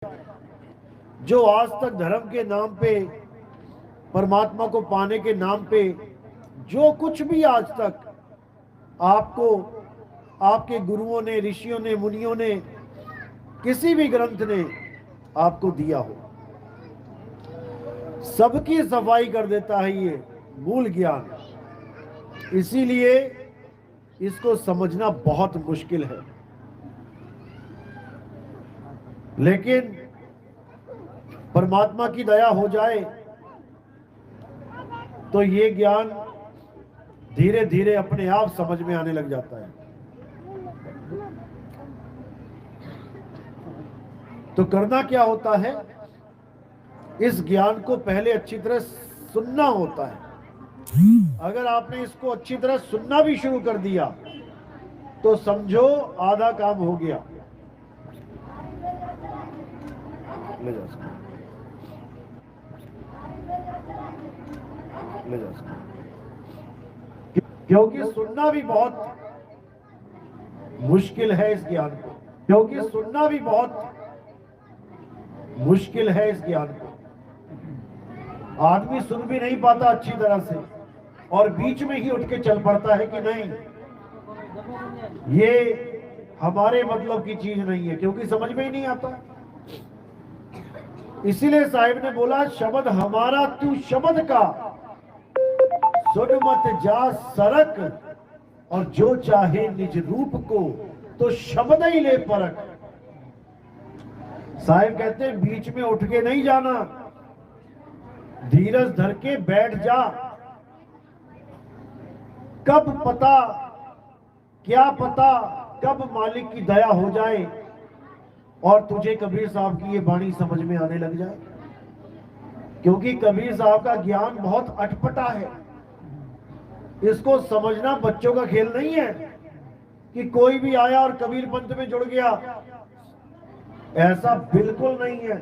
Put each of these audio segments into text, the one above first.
जो आज तक धर्म के नाम पे, परमात्मा को पाने के नाम पे जो कुछ भी आज तक आपको आपके गुरुओं ने, ऋषियों ने, मुनियों ने, किसी भी ग्रंथ ने आपको दिया हो, सबकी सफाई कर देता है ये मूल ज्ञान। इसीलिए इसको समझना बहुत मुश्किल है। लेकिन परमात्मा की दया हो जाए तो ये ज्ञान धीरे धीरे अपने आप समझ में आने लग जाता है। तो करना क्या होता है, इस ज्ञान को पहले अच्छी तरह सुनना होता है। अगर आपने इसको अच्छी तरह सुनना भी शुरू कर दिया तो समझो आधा काम हो गया। ले जा सकते, ले जा सकते, क्योंकि सुनना भी बहुत मुश्किल है इस ज्ञान को, क्योंकि सुनना भी बहुत मुश्किल है इस ज्ञान को। आदमी सुन भी नहीं पाता अच्छी तरह से और बीच में ही उठ के चल पड़ता है कि नहीं, ये हमारे मतलब की चीज नहीं है, क्योंकि समझ में ही नहीं आता। इसीलिए साहिब ने बोला, शब्द हमारा तू शब्द का, सुन मत जा सरक, और जो चाहे निज रूप को तो शब्द ही ले परख। साहिब कहते हैं बीच में उठ के नहीं जाना, धीरज धर के बैठ जा। कब पता, क्या पता कब मालिक की दया हो जाए और तुझे कबीर साहब की ये वाणी समझ में आने लग जाए। क्योंकि कबीर साहब का ज्ञान बहुत अटपटा है। इसको समझना बच्चों का खेल नहीं है कि कोई भी आया और कबीर पंथ में जुड़ गया, ऐसा बिल्कुल नहीं है।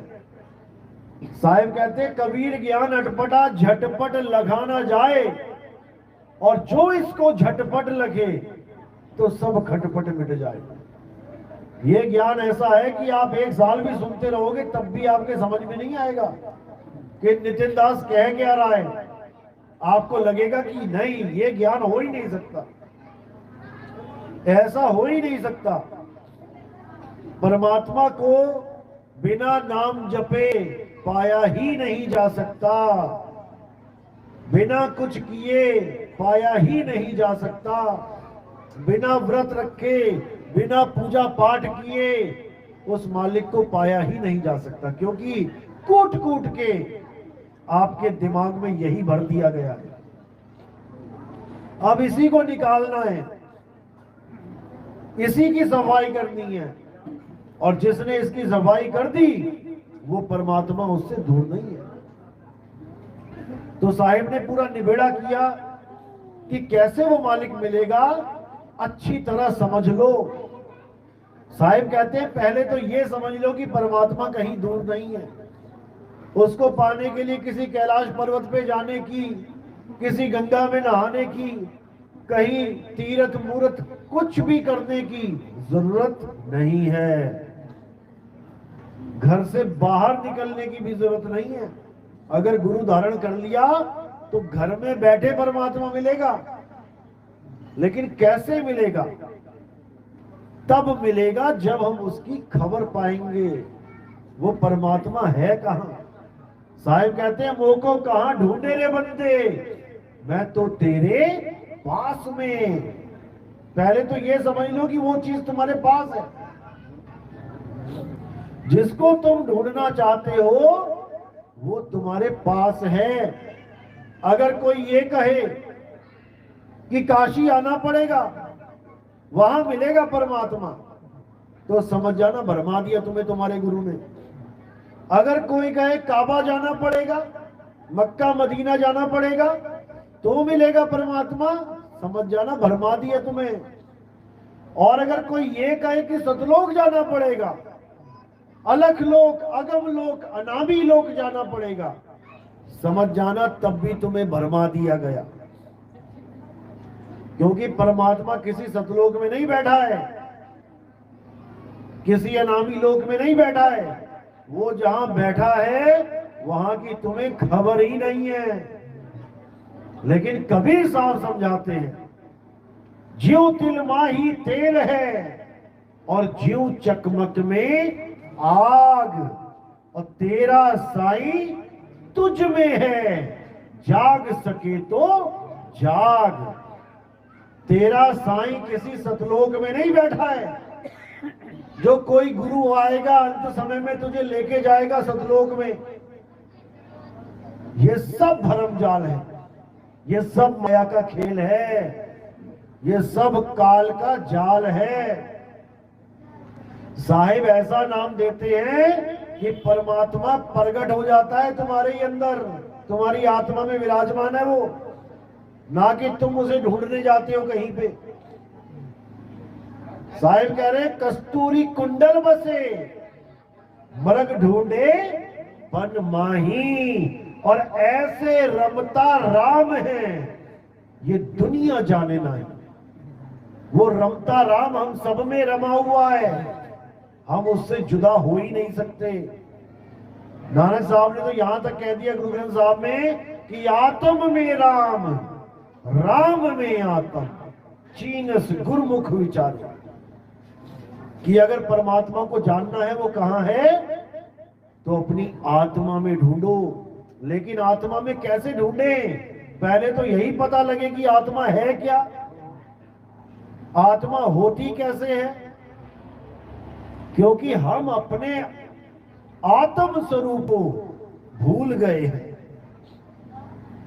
साहिब कहते कबीर ज्ञान अटपटा झटपट लगाना जाए, और जो इसको झटपट लगे तो सब खटपट मिट जाए। ये ज्ञान ऐसा है कि आप 1 साल भी सुनते रहोगे तब भी आपके समझ में नहीं आएगा कि नितिन दास कह क्या रहा है। आपको लगेगा कि नहीं, ये ज्ञान हो ही नहीं सकता, ऐसा हो ही नहीं सकता। परमात्मा को बिना नाम जपे पाया ही नहीं जा सकता, बिना कुछ किए पाया ही नहीं जा सकता, बिना व्रत रखे, बिना पूजा पाठ किए उस मालिक को पाया ही नहीं जा सकता। क्योंकि कूट कूट के आपके दिमाग में यही भर दिया गया है। अब इसी को निकालना है, इसी की सफाई करनी है, और जिसने इसकी सफाई कर दी वो परमात्मा उससे दूर नहीं है। तो साहिब ने पूरा निबेड़ा किया कि कैसे वो मालिक मिलेगा, अच्छी तरह समझ लो। साहिब कहते हैं पहले तो ये समझ लो कि परमात्मा कहीं दूर नहीं है। उसको पाने के लिए किसी कैलाश पर्वत पे जाने की, किसी गंगा में नहाने की, कहीं तीर्थ मूर्त कुछ भी करने की जरूरत नहीं है। घर से बाहर निकलने की भी जरूरत नहीं है। अगर गुरु धारण कर लिया तो घर में बैठे परमात्मा मिलेगा। लेकिन कैसे मिलेगा? तब मिलेगा जब हम उसकी खबर पाएंगे। वो परमात्मा है कहां? साहिब कहते हैं मोको कहां ढूंढे रे बंदे, मैं तो तेरे पास में। पहले तो ये समझ लो कि वो चीज तुम्हारे पास है, जिसको तुम ढूंढना चाहते हो वो तुम्हारे पास है। अगर कोई ये कहे कि काशी आना पड़ेगा, वहां मिलेगा परमात्मा, तो समझ जाना भरमा दिया तुम्हें तुम्हारे गुरु ने। अगर कोई कहे काबा जाना पड़ेगा, मक्का मदीना जाना पड़ेगा तो मिलेगा परमात्मा, समझ जाना भरमा दिया तुम्हें। और अगर कोई ये कहे कि सतलोक जाना पड़ेगा, अलख लोक, अगम लोक, अनामी लोक जाना पड़ेगा, समझ जाना तब भी तुम्हें भरमा दिया गया। क्योंकि परमात्मा किसी सतलोक में नहीं बैठा है, किसी अनामी लोक में नहीं बैठा है, वो जहां बैठा है वहां की तुम्हें खबर ही नहीं है। लेकिन कबीर साहब समझाते हैं, ज्यों तिल माही तेल है और ज्यों चकमक में आग, और तेरा साईं तुझ में है, जाग सके तो जाग। तेरा साईं किसी सतलोक में नहीं बैठा है, जो कोई गुरु आएगा अंत समय में तुझे लेके जाएगा सतलोक में। ये सब भरमजाल है, ये सब माया का खेल है, ये सब काल का जाल है। साहिब ऐसा नाम देते हैं कि परमात्मा प्रकट हो जाता है तुम्हारे अंदर, तुम्हारी आत्मा में विराजमान है वो, ना कि तुम उसे ढूंढने जाते हो कहीं पे। साहिब कह रहे कस्तूरी कुंडल बसे, मृग ढूंढे बन माही, और ऐसे रमता राम है ये दुनिया जाने ना। वो रमता राम हम सब में रमा हुआ है, हम उससे जुदा हो ही नहीं सकते। नानक साहब ने तो यहां तक कह दिया गुरु ग्रंथ साहब में कि आत्म में राम, राम में आत्म, चीनस गुरमुख विचार। कि अगर परमात्मा को जानना है वो कहां है, तो अपनी आत्मा में ढूंढो। लेकिन आत्मा में कैसे ढूंढे? पहले तो यही पता लगे कि आत्मा है क्या, आत्मा होती कैसे है। क्योंकि हम अपने आत्म स्वरूप को भूल गए हैं,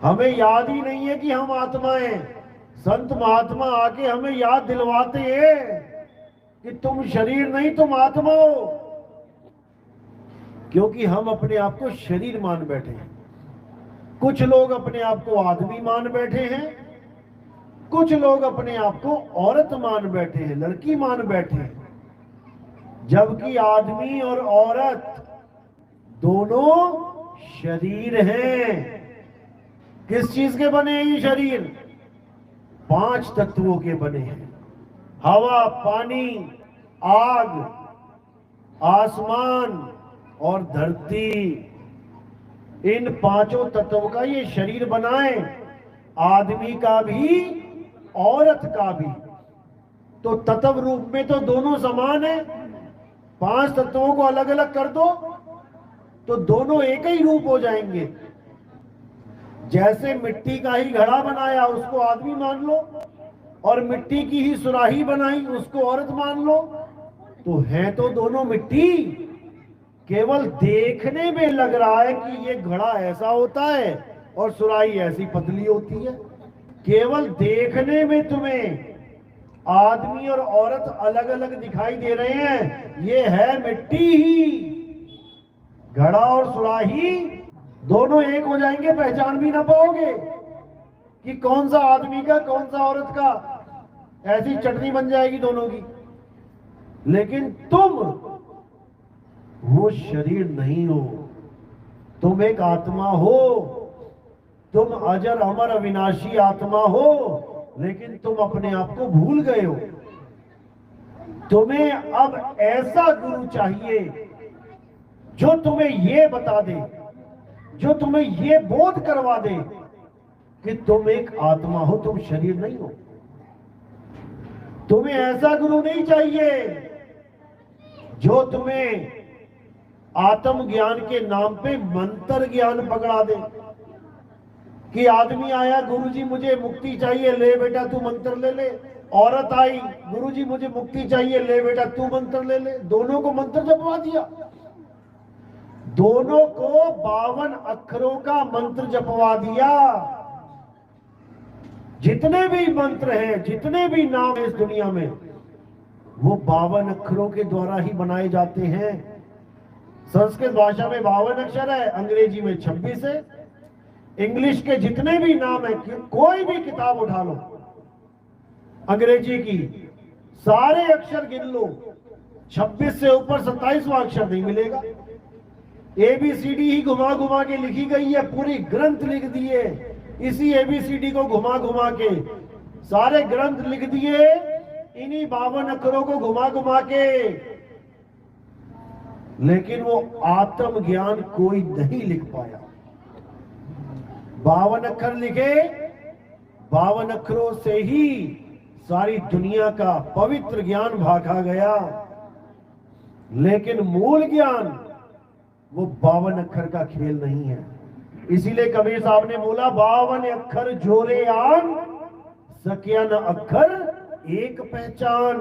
हमें याद ही नहीं है कि हम आत्मा हैं। संत महात्मा आके हमें याद दिलवाते हैं कि तुम शरीर नहीं तुम आत्मा हो, क्योंकि हम अपने आप को शरीर मान बैठे हैं। कुछ लोग अपने आप को आदमी मान बैठे हैं, कुछ लोग अपने आप को औरत मान बैठे हैं, लड़की मान बैठे हैं। जबकि आदमी और औरत दोनों शरीर हैं। किस चीज के बने हैं ये शरीर? 5 तत्वों के बने हैं। हवा, पानी, आग, आसमान और धरती, इन 5 तत्वों का ये शरीर बना है। आदमी का भी औरत का भी। तो तत्व रूप में तो दोनों समान है। 5 तत्वों को अलग अलग कर दो तो दोनों एक ही रूप हो जाएंगे। जैसे मिट्टी का ही घड़ा बनाया उसको आदमी मान लो, और मिट्टी की ही सुराही बनाई उसको औरत मान लो, तो है तो दोनों मिट्टी। केवल देखने में लग रहा है कि ये घड़ा ऐसा होता है और सुराही ऐसी पतली होती है। केवल देखने में तुम्हें आदमी और औरत अलग अलग दिखाई दे रहे हैं, ये है मिट्टी ही। घड़ा और सुराही दोनों एक हो जाएंगे, पहचान भी ना पाओगे कि कौन सा आदमी का कौन सा औरत का। ऐसी चटनी बन जाएगी दोनों की। लेकिन तुम वो शरीर नहीं हो, तुम एक आत्मा हो। तुम अजर अमर अविनाशी आत्मा हो, लेकिन तुम अपने आप को भूल गए हो। तुम्हें अब ऐसा गुरु चाहिए जो तुम्हें ये बता दे, जो तुम्हें ये बोध करवा दे कि तुम एक आत्मा हो, तुम शरीर नहीं हो। तुम्हें ऐसा गुरु नहीं चाहिए जो तुम्हें आत्म ज्ञान के नाम पे मंत्र ज्ञान पकड़ा दे कि आदमी आया, गुरुजी मुझे मुक्ति चाहिए, ले बेटा तू मंत्र ले ले। औरत आई, गुरुजी मुझे मुक्ति चाहिए, ले बेटा तू मंत्र ले ले। दोनों को मंत्र जपवा दिया, दोनों को 52 अक्षरों का मंत्र जपवा दिया। जितने भी मंत्र हैं, जितने भी नाम है इस दुनिया में, वो 52 अक्षरों के द्वारा ही बनाए जाते हैं। संस्कृत भाषा में 52 अक्षर है, अंग्रेजी में 26 है। इंग्लिश के जितने भी नाम है, कोई भी किताब उठा लो अंग्रेजी की, सारे अक्षर गिन लो, 26 से ऊपर 27वां अक्षर नहीं मिलेगा। ABCD ही घुमा घुमा के लिखी गई है, पूरी ग्रंथ लिख दिए इसी ABCD को घुमा घुमा के, सारे ग्रंथ लिख दिए इन्हीं 52 अक्षरों को घुमा घुमा के। लेकिन वो आत्मज्ञान कोई नहीं लिख पाया। 52 अक्षर लिखे, 52 अक्षरों से ही सारी दुनिया का पवित्र ज्ञान भागा गया, लेकिन मूल ज्ञान वो 52 अक्षर का खेल नहीं है। इसीलिए कबीर साहब ने बोला 52 अक्षर जोरे आन, सकिया न अक्षर एक पहचान।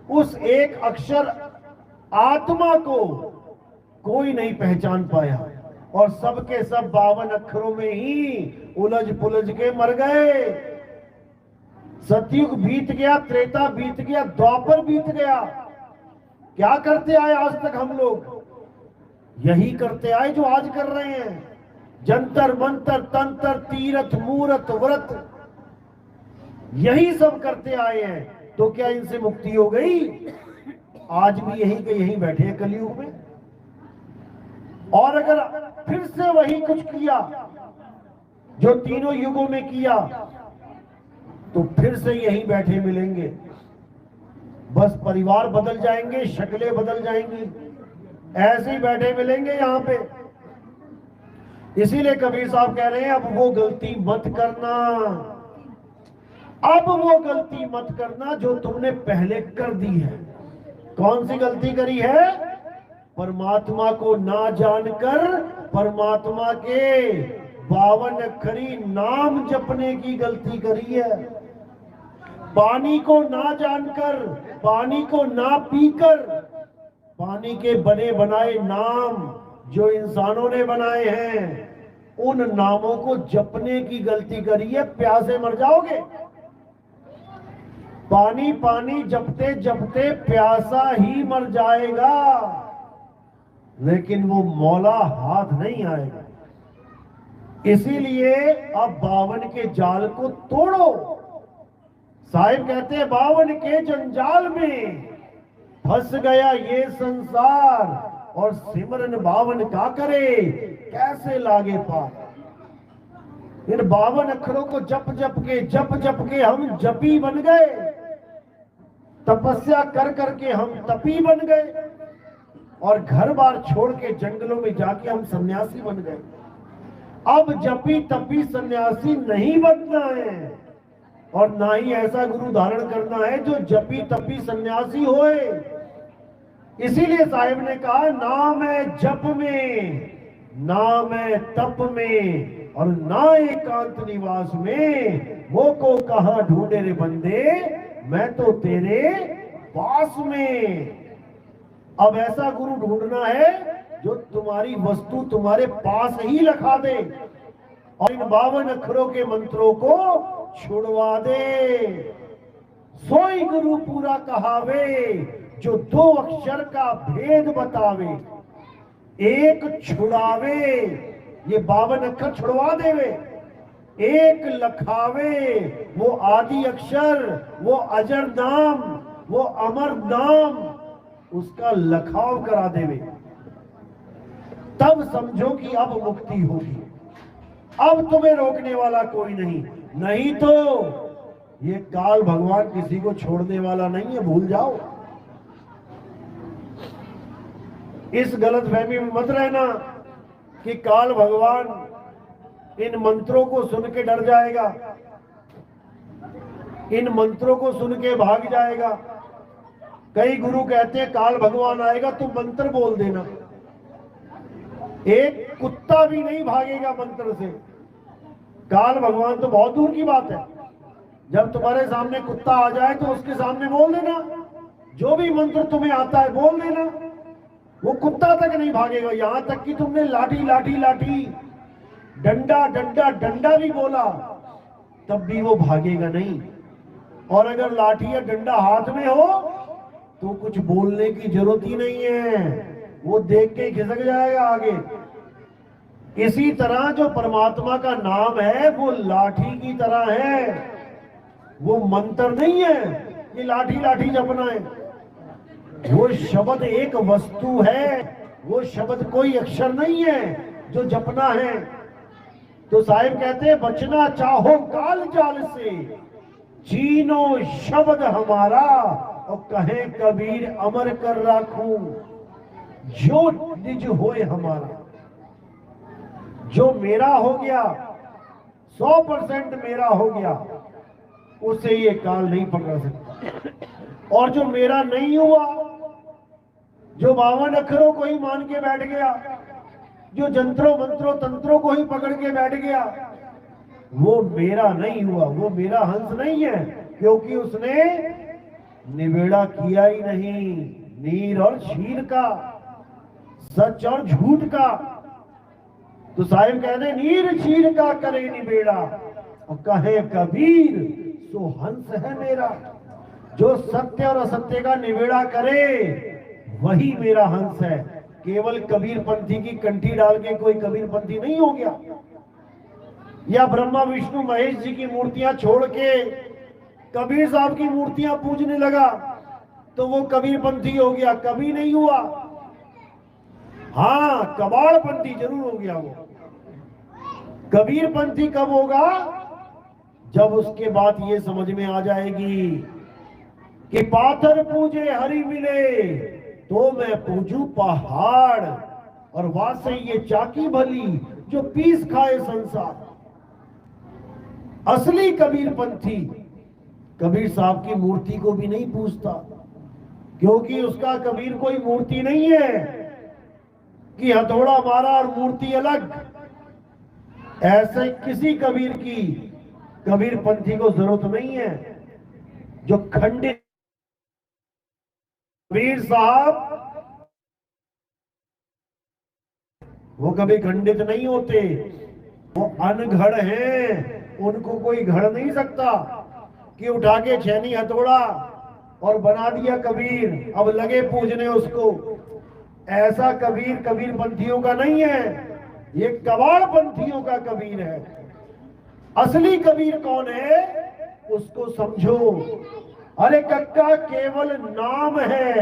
उस एक अक्षर आत्मा को कोई नहीं पहचान पाया और सबके सब 52 अक्षरों में ही उलझ पुलझ के मर गए। सतयुग बीत गया, त्रेता बीत गया, द्वापर बीत गया। क्या करते आए आज तक हम लोग? यही करते आए जो आज कर रहे हैं। जंतर मंतर तंत्र तीरथ मूरत व्रत, यही सब करते आए हैं। तो क्या इनसे मुक्ति हो गई? आज भी यही के यही बैठे हैं कलयुग में। और अगर फिर से वही कुछ किया जो तीनों युगों में किया, तो फिर से यही बैठे मिलेंगे। बस परिवार बदल जाएंगे, शक्लें बदल जाएंगी, ऐसे ही बैठे मिलेंगे यहां पे। इसीलिए कबीर साहब कह रहे हैं अब वो गलती मत करना, अब वो गलती मत करना जो तुमने पहले कर दी है। कौन सी गलती करी है? परमात्मा को ना जानकर परमात्मा के 52 अक्षरी नाम जपने की गलती करी है। पानी को ना जानकर, पानी को ना पीकर, पानी के बने बनाए नाम जो इंसानों ने बनाए हैं, उन नामों को जपने की गलती करी है। प्यासे मर जाओगे। पानी पानी जपते जपते प्यासा ही मर जाएगा, लेकिन वो मौला हाथ नहीं आएगा। इसीलिए अब 52 के जाल को तोड़ो। साहिब कहते हैं 52 के जंजाल में फंस गया ये संसार, और सिमरन 52 का करे कैसे लागे पार। इन 52 अक्षरों को जप जप के हम जपी बन गए, तपस्या कर करके हम तपी बन गए, और घर बार छोड़ के जंगलों में जाके हम सन्यासी बन गए। अब जपी तपी सन्यासी नहीं बनना है, और ना ही ऐसा गुरु धारण करना है जो जपी तपी सन्यासी होए। इसीलिए साहिब ने कहा नाम है जप में, नाम है तप में, और ना एकांत निवास में। वो को कहां ढूंढे रे बंदे, मैं तो तेरे पास में। अब ऐसा गुरु ढूंढना है जो तुम्हारी वस्तु तुम्हारे पास ही रखा दे, और इन 52 अक्षरों के मंत्रों को छुड़वा दे। सोई गुरु पूरा कहावे, जो 2 अक्षर का भेद बतावे। एक छुड़ावे, ये 52 अक्षर छुड़वा देवे। एक लखावे, वो आदि अक्षर, वो अजर नाम, वो अमर नाम, उसका लखाव करा देवे। तब समझो कि अब मुक्ति होगी। अब तुम्हें रोकने वाला कोई नहीं। नहीं तो ये काल भगवान किसी को छोड़ने वाला नहीं है, भूल जाओ। इस गलतफहमी में मत रहना कि काल भगवान इन मंत्रों को सुन के डर जाएगा, इन मंत्रों को सुन के भाग जाएगा। कई गुरु कहते हैं काल भगवान आएगा तो मंत्र बोल देना। एक कुत्ता भी नहीं भागेगा मंत्र से। काल भगवान तो बहुत दूर की बात है। जब तुम्हारे सामने कुत्ता आ जाए तो उसके सामने बोल देना, जो भी मंत्र तुम्हें आता है बोल देना, वो कुत्ता तक नहीं भागेगा। यहां तक कि तुमने लाठी लाठी लाठी, डंडा डंडा डंडा भी बोला, तब भी वो भागेगा नहीं। और अगर लाठी या डंडा हाथ में हो तो कुछ बोलने की जरूरत ही नहीं है, वो देख के खिसक जाएगा आगे। इसी तरह जो परमात्मा का नाम है वो लाठी की तरह है, वो मंत्र नहीं है ये लाठी लाठी जपना है। वो शब्द एक वस्तु है, वो शब्द कोई अक्षर नहीं है जो जपना है। तो साहिब कहते हैं बचना चाहो काल जाल से, चीनो शब्द हमारा, और कहे कबीर अमर कर राखूं। जो निज होए हमारा, जो मेरा हो गया 100% मेरा हो गया, उसे ये काल नहीं पकड़ सकता। और जो मेरा नहीं हुआ, जो 52 अक्षरों को ही मान के बैठ गया, जो जंत्रों मंत्रों तंत्रों को ही पकड़ के बैठ गया, वो मेरा नहीं हुआ, वो मेरा हंस नहीं है, क्योंकि उसने निबेड़ा किया ही नहीं नीर और शीर का, सच और झूठ का। तो साहिब कहते नीर शीर का करे निबेड़ा, और कहे कबीर सो हंस है मेरा। जो सत्य और असत्य का निबेड़ा करे वही मेरा हंस है। केवल कबीर पंथी की कंठी डाल के कोई कबीर पंथी नहीं हो गया, या ब्रह्मा विष्णु महेश जी की मूर्तियां छोड़ के कबीर साहब की मूर्तियां पूजने लगा तो वो कबीर पंथी हो गया, कभी नहीं हुआ। हाँ, कबाड़ पंथी जरूर हो गया। वो कबीर पंथी कब होगा? जब उसके बाद ये समझ में आ जाएगी कि पाथर पूजे हरि मिले तो मैं पूजू पहाड़, और वासे ये चाकी भली जो पीस खाए संसार। असली कबीर पंथी कबीर साहब की मूर्ति को भी नहीं पूजता, क्योंकि उसका कबीर कोई मूर्ति नहीं है कि हथौड़ा मारा और मूर्ति अलग। ऐसे किसी कबीर की कबीर पंथी को जरूरत नहीं है। जो खंडित कबीर साहब वो कभी खंडित नहीं होते, वो अनघड़ हैं, उनको कोई घड़ नहीं सकता कि उठा के छेनी हथौड़ा और बना दिया कबीर, अब लगे पूजने उसको। ऐसा कबीर कबीर पंथियों का नहीं है, ये कबाड़ पंथियों का कबीर है। असली कबीर कौन है उसको समझो। अरे कक्का केवल नाम है,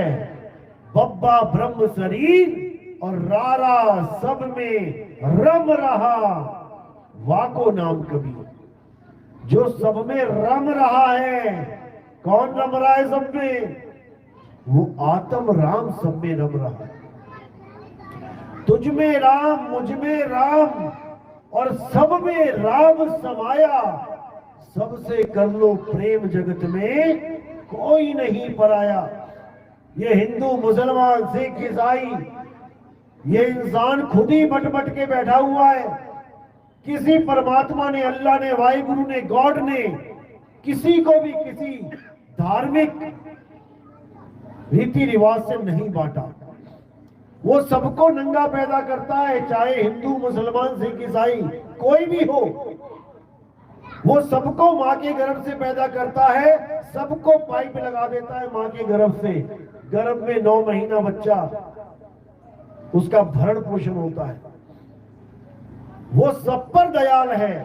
बब्बा ब्रह्म शरीर और रारा सब में रम रहा, वाको नाम कबीर। जो सब में रम रहा है, कौन रम रहा है सब में? वो आत्म राम सब में रम रहा है। तुझ में राम, मुझ में राम, और सब में राम समाया। सबसे कर लो प्रेम, जगत में कोई नहीं पराया। ये हिंदू मुसलमान सिख ईसाई, ये इंसान खुद ही बट बट के बैठा हुआ है। किसी परमात्मा ने, अल्लाह ने, वाहिगुरु ने, गॉड ने किसी को भी किसी धार्मिक रीति रिवाज से नहीं बांटा। वो सबको नंगा पैदा करता है, चाहे हिंदू मुसलमान सिख ईसाई कोई भी हो। वो सबको माँ के गर्भ से पैदा करता है, सबको पाइप लगा देता है माँ के गर्भ से। गर्भ में 9 महीना बच्चा, उसका भरण पोषण होता है। वो सब पर दयाल है।